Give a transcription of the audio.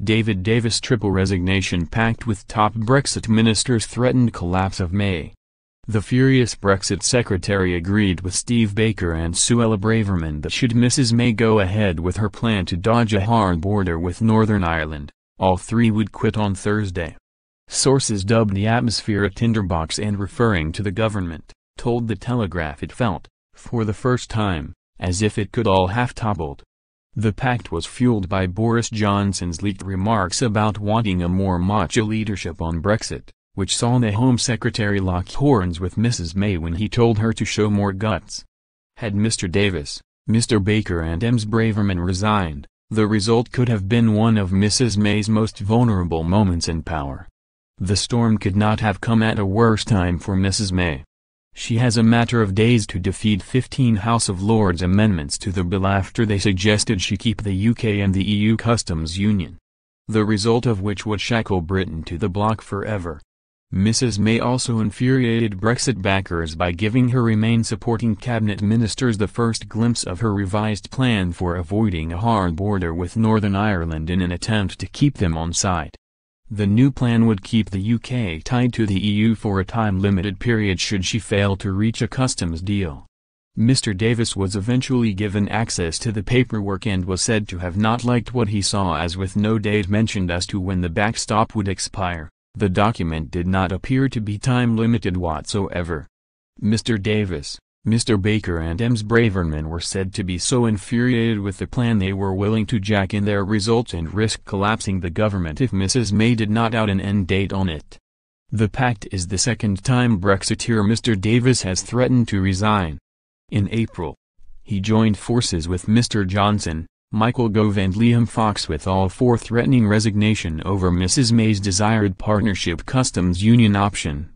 David Davis triple resignation pact with top Brexit ministers threatened collapse of May. The furious Brexit Secretary agreed with Steve Baker and Suella Braverman that should Mrs May go ahead with her plan to dodge a hard border with Northern Ireland, all three would quit on Thursday. Sources dubbed the atmosphere a tinderbox and, referring to the government, told the Telegraph it felt, for the first time, as if it could all have toppled. The pact was fueled by Boris Johnson's leaked remarks about wanting a more macho leadership on Brexit, which saw the Home Secretary lock horns with Mrs May when he told her to show more guts. Had Mr Davis, Mr Baker and Ms Braverman resigned, the result could have been one of Mrs May's most vulnerable moments in power. The storm could not have come at a worse time for Mrs May. She has a matter of days to defeat 15 House of Lords amendments to the bill after they suggested she keep the UK and the EU customs union, the result of which would shackle Britain to the bloc forever. Mrs May also infuriated Brexit backers by giving her Remain supporting cabinet ministers the first glimpse of her revised plan for avoiding a hard border with Northern Ireland in an attempt to keep them on side. The new plan would keep the UK tied to the EU for a time-limited period should she fail to reach a customs deal. Mr Davis was eventually given access to the paperwork and was said to have not liked what he saw, as with no date mentioned as to when the backstop would expire. The document did not appear to be time-limited whatsoever. Mr Davis, Mr Baker and Ms Braverman were said to be so infuriated with the plan they were willing to jack in their results and risk collapsing the government if Mrs May did not out an end date on it. The pact is the second time Brexiteer Mr Davis has threatened to resign. In April, he joined forces with Mr Johnson, Michael Gove and Liam Fox, with all four threatening resignation over Mrs May's desired partnership customs union option.